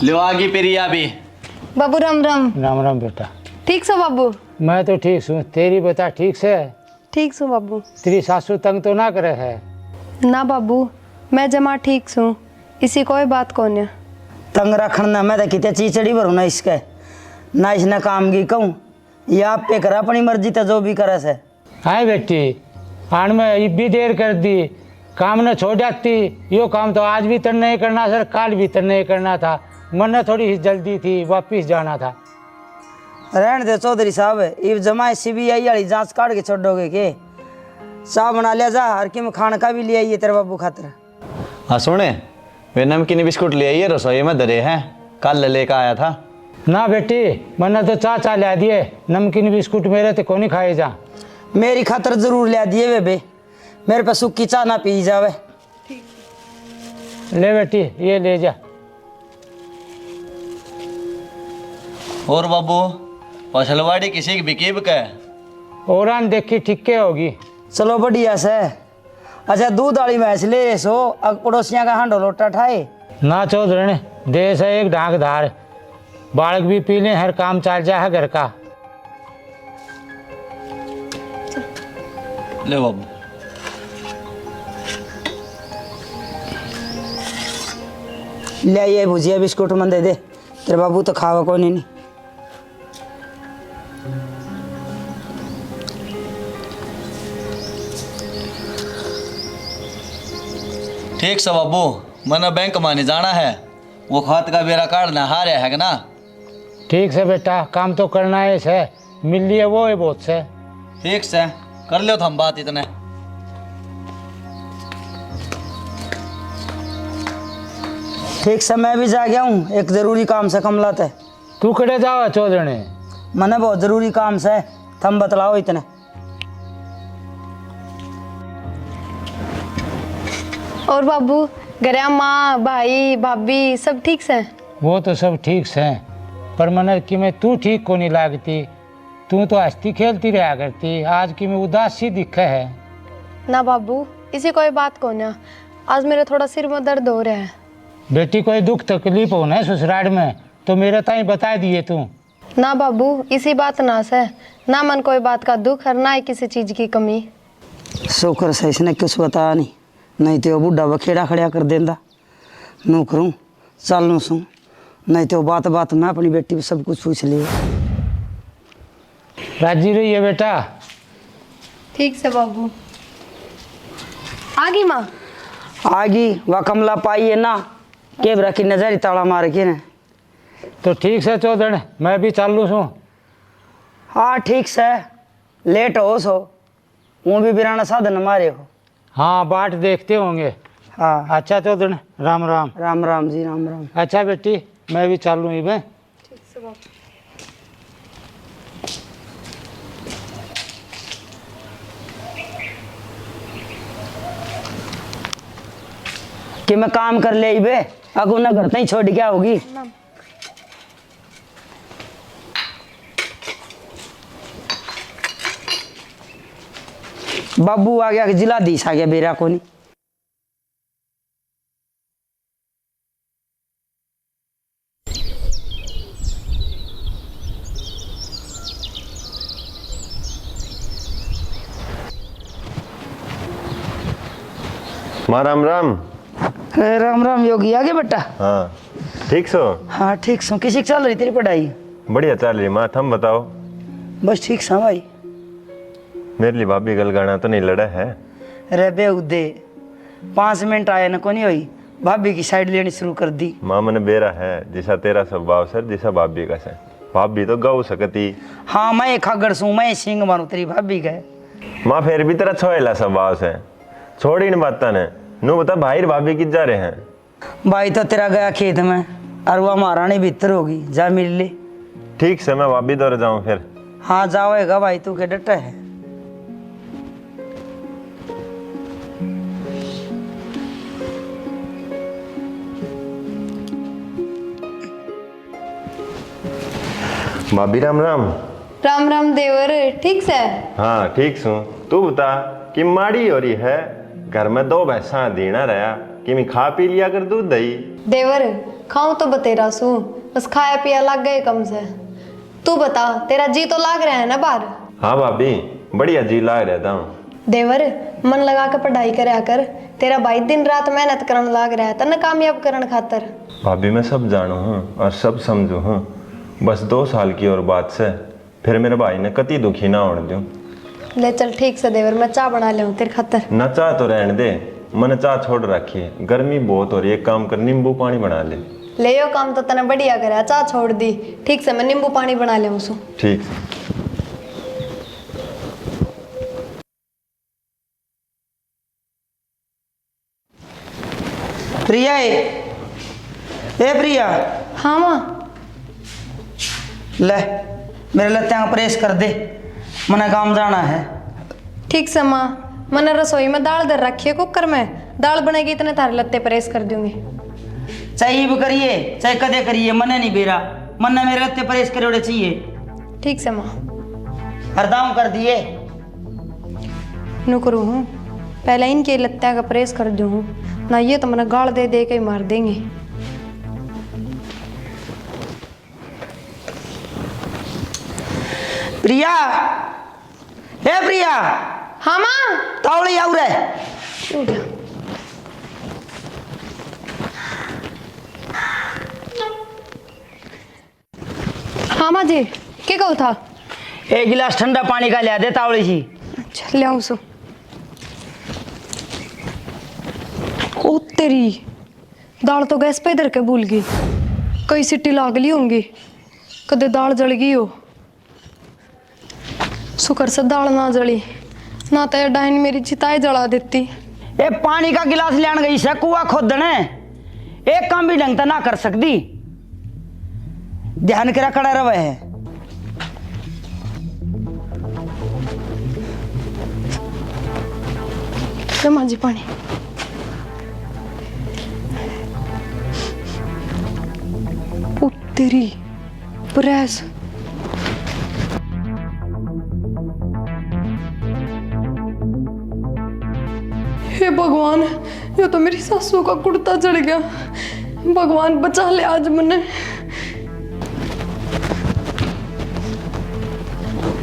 लो आगी प्रिया भी। बाबू राम राम। राम राम बेटा। ठीक से बाबू? मैं तो ठीक हूँ, तेरी बता ठीक से? ठीक छू बाबू। तेरी सासू तंग तो ना करे है? ना बाबू, मैं जमा ठीक छू, इसी कोई बात कौन है। तंग रखन ना मैं तो कितने चीचड़ी भरू ना इसके, ना इसने काम की कहूँ, ये आप पे करा अपनी मर्जी तो जो भी करे से। हाय बेटी, आन में ये भी देर कर दी, काम ने छोड़ जाती, यो काम तो आज भी तन नहीं करना सर, काल भी तन नहीं करना था, मन ने थोड़ी सी जल्दी थी, वापिस जाना था। रहने दे चौधरी साहब, ये जमाए CBI वाली जांच काट के छोड़ोगे के? चाह बना लिया जा, हर किम खाने का भी ले आइए तेरे बाबू खातिर। हाँ सुने, वे नमकीन बिस्कुट ले आइए, रसोई में धरे हैं, कल लेकर आया था। ना बेटी, मैंने तो चाचा ला दिए, नमकीन बिस्कुट मेरे तो कौन खाए जा। मेरी खातर जरूर ले दिए वे बे, मेरे पे सूखी चाह ना पी जावे। ले बेटी, ये ले जा। और बाबू, फसलवाड़ी किसी की बिकी बिका? और देखी ठिक्के होगी। चलो बढ़िया से। अच्छा दूध वाली भैंस ले रहे सो, अब पड़ोसियाँ का हांडो लोटा ठाए। ना चौधरी, देश है एक ढाकधार, बालक भी पी लें, हर काम चल जाए घर का। ले बाबू। ले ये भुजिया बिस्कुट मन दे दे, तेरे बाबू तो खावा कोई नहीं। ठीक से बाबू, मना बैंक माने जाना है, वो खात का बेरा काटना हार है ना। ठीक से बेटा, काम तो करना है से, मिल लिए वो है बहुत से। ठीक से कर लो तो हम बात इतने। ठीक से मैं भी जा गया हूँ, एक जरूरी काम से कमलात है। तू कड़े जाओ चौधरी? मने बहुत जरूरी काम से, थम बतलाओ इतने। और बाबू, घर माँ भाई भाभी सब ठीक से? वो तो सब ठीक से, पर मने कि मैं तू ठीक को नहीं लागती, तू तो हंसती खेलती रहा करती, आज की मैं उदास सी दिखे है। ना बाबू, इसी कोई बात को ना, आज मेरे थोड़ा सिर में दर्द हो रहा है। बेटी कोई दुख तकलीफ हो ना ससुराल में तो मेरे ताई बता दिए तू। ना बाबू, इसी बात ना से, ना मन कोई बात का दुख और ना ही किसी चीज की कमी। शुक्र से इसने कुछ बताया नहीं तो बूढ़ा बखेड़ा खड़ा कर देंदा। नू करूँ चल नू सूँ, नहीं तो बात बात मैं अपनी बेटी पे सब कुछ पूछ लिया। राजी रही है बेटा? ठीक से बाबू। आगी माँ? आगी वह कमला पाई है ना, के रखी नजर ताला मार के ने। तो ठीक से चौधरी, मैं भी चालू सूँ। हाँ ठीक से, लेट हो सो, वो भी बिराना साधन मारे हो। हाँ बाट देखते होंगे। हाँ अच्छा चौधरी, राम राम। राम राम जी, राम राम। अच्छा बेटी, मैं भी चालू ही मैं। कि मैं काम कर ले बे, अगू ना घर नहीं छोड़ क्या होगी। बाबू आ गया, जिलाधीश आ गया बेरा को नहीं। माँ राम राम। अरे राम राम योगी, आ गए बेटा? हाँ ठीक सो? हाँ ठीक सो। किसी चल रही तेरी पढ़ाई? बढ़िया चल रही माँ, थम बताओ। बस ठीक सा भाई। मेरे लिए भाभी गलगाना तो नहीं लड़ा है? अरे बे उदे 5 मिनट आए ना को नहीं हुई, भाभी की साइड लेनी शुरू कर दी। माँ मैंने बेरा है, जिसा तेरा स्वभाव सर, जिसा भाभी का सर। भाभी तो गौ सकती। हाँ मैं खागड़ सू, मैं सिंह मारू तेरी भाभी का। माँ फिर भी तेरा छोएला स्वभाव से, छोड़ ही नहीं बात ने। नू बता भाई भाभी किस जा रहे हैं? भाई तो तेरा गया खेत में, और वह महारानी भीतर होगी, जा मिल ले। ठीक से मैं भाभी दौड़ जाऊँ फिर? हाँ जाओगा भाई, तू के डटा है। भाभी राम राम। राम राम देवर, ठीक से? हाँ ठीक सू। तू बता कि माड़ी हो रही है, घर में 2 भैंसा दीना रहा कि मैं खा पी लिया कर दूध दही। देवर, खाऊं तो बतेरा सू, बस खाया पिया लग गए कम से। तू बता, तेरा जी तो लाग रहा है ना बाहर? हाँ भाभी, बढ़िया जी लाग रहता हूँ। देवर मन लगा के पढ़ाई करया कर, तेरा भाई दिन रात मेहनत करन लाग रहा है तने कामयाब करन खातर। भाभी मैं सब जानू हूँ और सब समझू हूँ, बस 2 साल की और बात से फिर मेरे भाई ने कति दुखी ना होने दूँ। ले चल ठीक से देवर, मैं चाय बना ले तेरे खातर। न चाह तो रहने दे, मन चाह छोड़ रखी है, गर्मी बहुत हो रही है, एक काम कर नींबू पानी बना ले यो काम तो तने बढ़िया करया, चाय छोड़ दी। ठीक से मैं नींबू पानी बना ले उसू। ठीक। प्रिया ए प्रिया, हाँ माँ। ले मेरे लत्ते प्रेस कर दे, मने काम जाना है। ठीक से माँ, मैंने रसोई में दाल धर रखी है कुकर में, दाल बनेगी इतने तारे लत्ते प्रेस कर दूंगी। चाहे भी करिए चाहे कदे करिए, मने नहीं बेरा, मन्ने मेरे लत्ते प्रेस करे चाहिए। ठीक से माँ। हरदाम कर दिए नुकरू हूँ, पहले इनके लत्ते का प्रेस कर दूँ ना, ये तो मैंने गाल दे दे के मार देंगे। प्रिया ए प्रिया। हाँ माँ। तावड़ी आउ रे। हाँ माँ जी, क्या कहू था? एक गिलास ठंडा पानी का लिया दे तावड़ी जी। अच्छा ले आऊँ सो। ओ तेरी, दाल तो गैस पे धर के भूल गई, कई सीटी लाग ली होंगी, कदे दाल जल गई हो। शुक्र से दाल ना जली, ना तो डाइन मेरी चिताएं जला देती। ए पानी का गिलास लेन गई से कुआ खोदने, एक काम भी ढंग से ना कर सकती, ध्यान करा खड़ा रवे है। माँ जी पानी। ओ तेरी प्रेस, हे भगवान, ये तो मेरी सासू का कुर्ता चढ़ गया। भगवान बचा ले आज मने।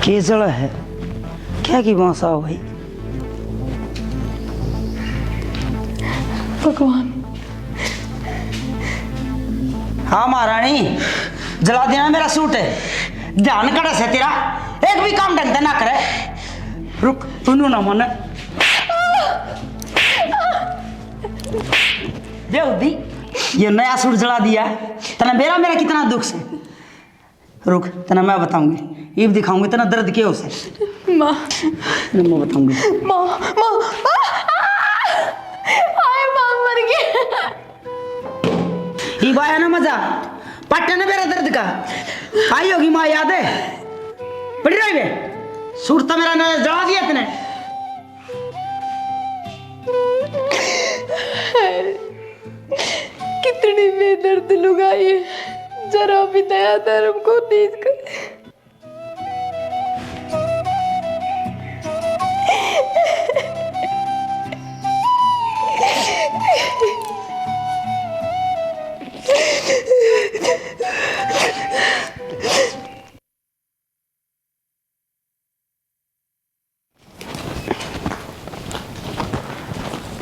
केसड़ है क्या की बांसा हो भाई। भगवान। हाँ महारानी, जला देना मेरा सूट है, ध्यान कड़ा से तेरा, एक भी काम ढंग से ना करे। रुक सुनो ना मन देवदी, ये नया सूट जला दिया, तना मेरा कितना दुख से। रुक तना मैं बताऊंगी, ईब दिखाऊंगी तना दर्द के उसे। माँ मैं बताऊंगी। माँ माँ हाय माँ मर गई। ईब आया ना मजा, पट्टे ना मेरा दर्द का आई होगी माँ, याद है पड़ी रही वे, सूट तो मेरा नया जला दिया तने। कितनी बेदर्द लुगाई है, जरा भी दया धर्म को नीच कर।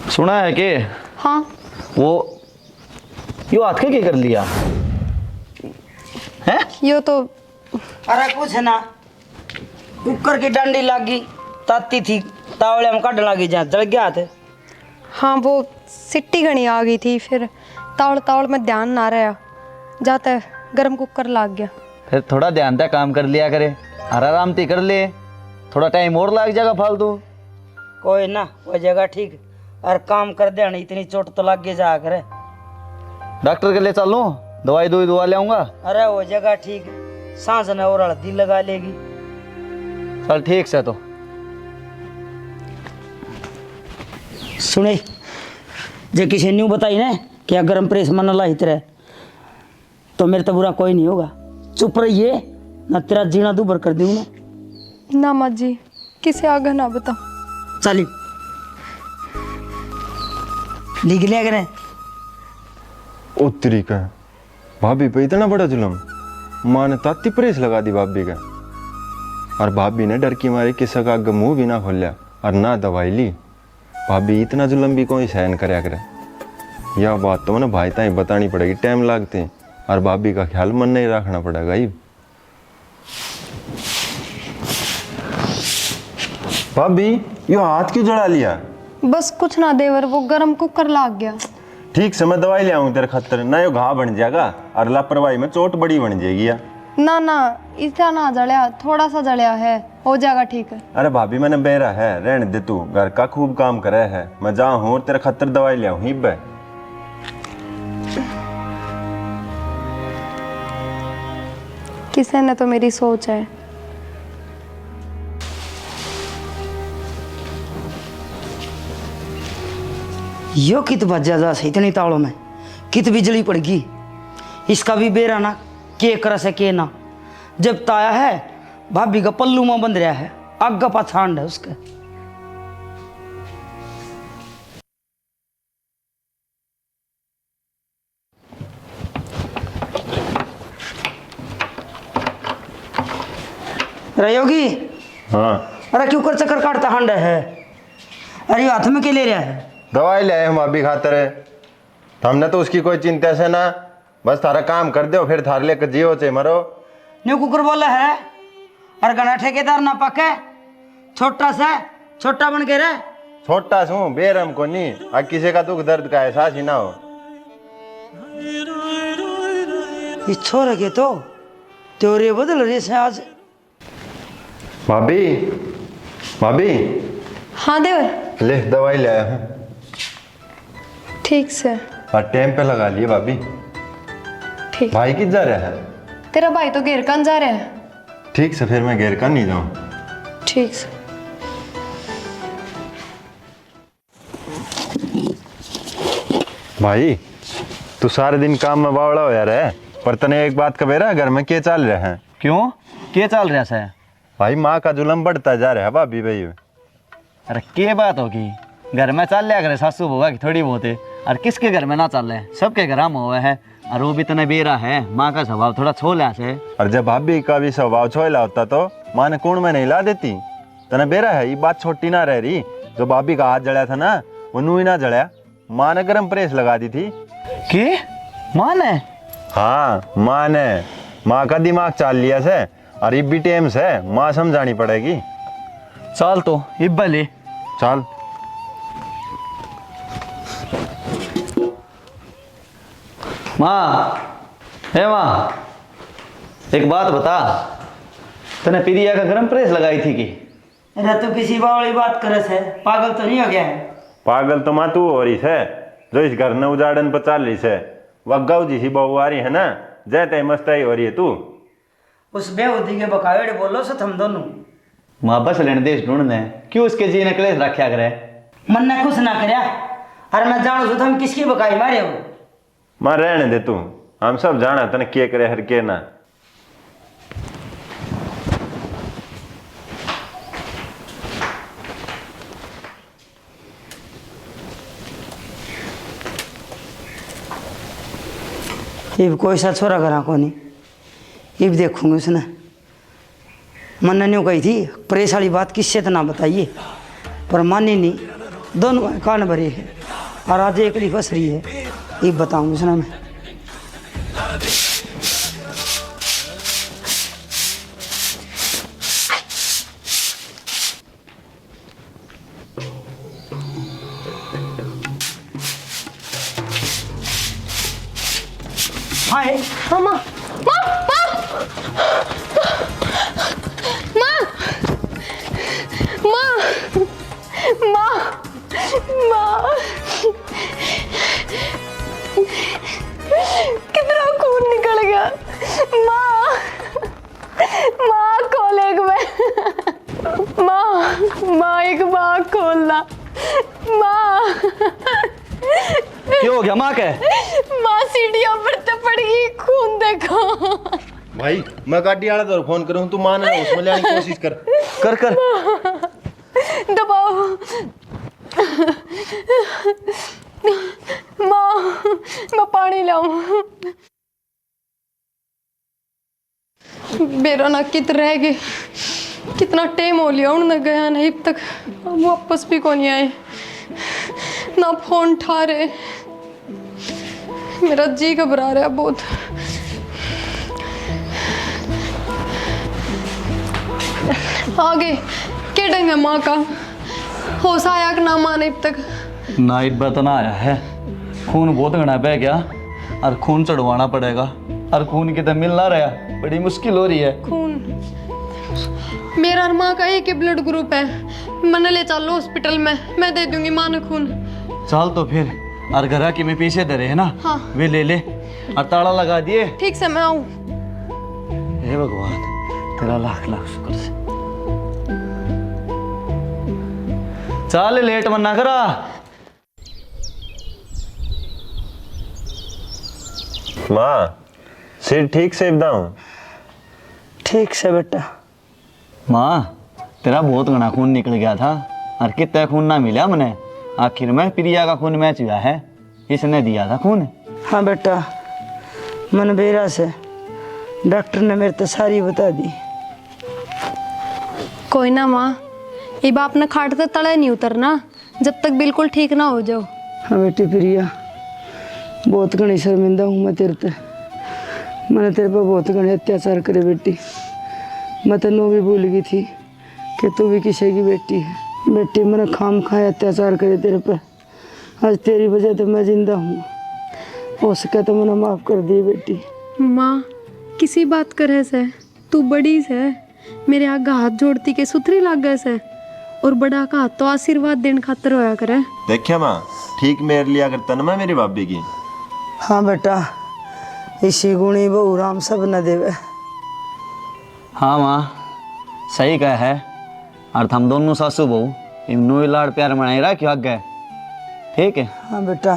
सुना है कि हाँ वो यो हाथ के कर लिया है? यो तो अरे कुछ ना, कुकर की डंडी लगी ताती थी, तावले में कट लगी, जहाँ जल गया थे। हाँ वो सिट्टी घनी आ गई थी, फिर तावड़ तावड़ में ध्यान ना रहा, जाते गरम कुकर लाग गया। फिर थोड़ा ध्यान से काम कर लिया करे, आराम से कर ले, थोड़ा टाइम और लग जाएगा फालतू। कोई ना, वो जगह ठीक, और काम कर दे, इतनी चोट तो लग जा करे। डॉक्टर के लिए चलूं, दवाई दुआ ले आऊंगा। अरे वो जगह ठीक, सांस ने और हल्दी लगा लेगी। चल ठीक से। तो सुने, जे किसी न्यू बताई ना कि अगर हम प्रेस मन ला तरह, तो मेरे तो बुरा कोई नहीं होगा। चुप रहिए ना, तेरा जीना दूबर कर दूँ ना माँ जी, किसे आगे ना बता। चली लिख लिया करें। उत्तरी का भाभी पे इतना बड़ा जुलम, माँ ने ताती प्रेस लगा दी भाभी का। और भाभी ने डर की मारे किसी का आगे मुंह भी ना खोलिया और ना दवाई ली। भाभी इतना जुलम भी कोई सहन करया करे। यह बात तो मैंने भाई ताई बतानी पड़ेगी, टाइम लागते हैं और भाभी का ख्याल मन नहीं रखना पड़ेगा। ही भाभी यो हाथ क्यों जला लिया? बस कुछ ना देवर, वो गरम कुकर लाग गया। ठीक से मैं दवाई ले आऊँ तेरे खतर, ना यो घाव बन जाएगा और लापरवाही में चोट बड़ी बन जाएगी। या ना ना, इतना ना जड़या, थोड़ा सा जड़या है, हो जाएगा ठीक है। अरे भाभी मैंने बेरा है, रहने दे तू, घर का खूब काम करे है। मैं जा हूँ और तेरे खतर दवाई ले आऊँ। हिब्बे किसी ने तो मेरी सोच है। यो कित बजा जा से इतनी तालों में कित बिजली पड़गी। इसका भी बेरा ना के कर सके ना। जब ताया है भाभी का पल्लू में बंध रहा है, आगा पाछांड है उसके। अरे योगी, हाँ अरे क्यों कर चक्कर काटता हंड है? अरे ये हाथ में के ले रहा है? दवाई ले आए हम भाभी खातर। हमने तो उसकी कोई चिंता से ना, बस थारा काम कर दो फिर थार लेकर जियो चे मरो। न्यू कुकर बोला है और गना ठेकेदार ना पके, छोटा सा छोटा बन के रहे। छोटा सू बेरम को नहीं, आ किसी का दुख दर्द का एहसास ही ना हो। ये छोरा के तो त्योरे बदल रहे से आज। भाभी भाभी हाँ देवर, ले दवाई ले आया हूँ ठीक से। और टाइम पे लगा लिए भाभी। ठीक। भाई किधर जा रहा है? तेरा भाई तो घेर कन जा रहा है। ठीक से, फिर मैं घेर कर नहीं जाऊँ। ठीक से। भाई तू सारे दिन काम में बावड़ा हो यार है, पर तने एक बात का बेरा घर में क्या चल रहा है? क्यों, क्या चल रहा है? भाई माँ का जुलम बढ़ता जा रहा है भाभी भाई। अरे क्या बात होगी, घर में चल लिया करे सासू बुआ की थोड़ी बहुत है, और किसके घर में ना चल रहे, सबके घर में हुआ है। और वो भी तने बेरा है, माँ का स्वभाव थोड़ा छोला से। और जब भाभी का भी स्वभाव छोला होता तो माँ ने कौन में नहीं ला देती। तने बेरा है, ये बात छोटी ना रह रही। जो भाभी का हाथ जड़ा था ना, वो नू ही ना जड़ा, माँ ने गर्म प्रेस लगा दी थी। के माँ ने? हाँ माँ ने, माँ का दिमाग चाल लिया से, और ये भी टाइम से माँ समझानी पड़ेगी। चल तो इब्बा ले चल। माँ, हे माँ, एक बात बता, तने प्रिया का गरम प्रेस लगाई थी कि? अरे तो किसी वाली बात करे से, पागल तो नहीं हो गया है? पागल तो माँ तू हो रही है, जो इस घर ने उजाड़न पर चल रही है। वह गौ जी सी बहू आ रही है ना, जैते मस्ताई हो रही है तू। उस बेहुदी के बकावेड़ बोलो सो थम दोनों। माँ बस लेने देश ढूंढने, क्यों उसके जी ने क्लेश रखा करे? मन ने कुछ ना करया, अरे मैं जानू तो हम किसकी बकाई मारे हो। माँ रहने दे तू, हम सब जाना तने के करे हर के ना। ये कोई सा छोरा करा को नहीं, ये भी देखूंगी उसने। मन ने कही थी प्रेस वाली बात किससे तो ना बताइए, पर मानी नहीं, दोनों कान भरे है और आज एक ही फंस रही है, ये बताऊंगी उसने मैं। हाँ है हाँ माँ, माँ, माँ, माँ, माँ, माँ, माँ, कितना खून निकल गया। माँ, माँ खोल एक बार, माँ, माँ एक बार खोलना, माँ। क्यों हो गया माँ के? माँ सीढ़ियों पर तो पड़ गई, खून देखो। भाई मैं गाड़ी वाला तो फोन करूँ, तू मान उसमें लेने की कोशिश कर। कर कर दबाओ। माँ, मैं पानी लाऊं। मेरा ना कित रह गए, कितना टाइम हो लिया उन्होंने गया नहीं अब तक, अब वापस भी कौन नहीं आए, ना फोन उठा रहे। मेरा जी घबरा रहा है बहुत। आगे के ढंग है माँ का, होश आया कि ना माने अब तक? नाइट बतना आया है, खून बहुत घना बह गया और खून चढ़वाना पड़ेगा और खून की तो मिल ना रहा, बड़ी मुश्किल हो रही है। खून मेरा और माँ का एक ही ब्लड ग्रुप है, मैंने ले चलो हॉस्पिटल में, मैं दे दूंगी माँ ने खून। चल तो फिर, और घर की में पीछे धरे है ना, हाँ। वे ले ले और ताला लगा दिए। ठीक से मैं आऊँ। हे भगवान, तेरा लाख लाख शुक्र से। चल लेट मना करा। माँ सिर ठीक से बताऊं? ठीक से बेटा। माँ तेरा बहुत घना खून निकल गया था और कितना खून ना मिला मने, आखिर में प्रिया का खून मैच हुआ है, इसने दिया था खून। हाँ बेटा, मनबेरा से डॉक्टर ने मेरे तो सारी बता दी। कोई ना माँ, ये बाप ने खाट से तले नहीं उतरना जब तक बिल्कुल ठीक ना हो जाओ। हाँ बेटी प्रिया, बहुत घनी शर्मिंदा हूँ मैं तेरे पे, मैंने तेरे पे बहुत घने अत्याचार करे बेटी। मैं तेनों भी भूल गई थी कि तू भी किसी की बेटी है। बेटी मैंने खाम खाए अत्याचार करे तेरे पे, आज तेरी वजह तो मैं जिंदा हूँ, हो सके तो मैंने माफ़ कर दी बेटी। माँ किसी बात करे से, तू बड़ी से मेरे आगे हाथ जोड़ती के सुथरी लाग गए से, और बड़ा का हाथ तो आशीर्वाद देने खातर होया करे। देखिए माँ, ठीक मेरे लिया कर तनमा मेरी भाभी की। हाँ बेटा, इसी गुणी बहु राम सब न देवे। हाँ माँ सही कहा है, और हम दोनों सासू बहू इन्हों लाड़ प्यार मनाई रहा क्यों आगे, ठीक है? हाँ बेटा,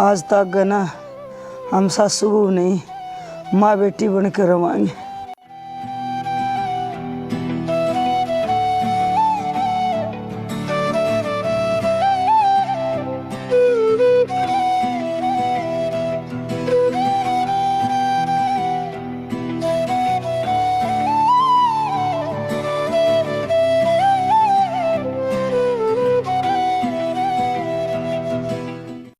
आज तक ना हम सासू बहू नहीं, माँ बेटी बन कर रवाएंगे।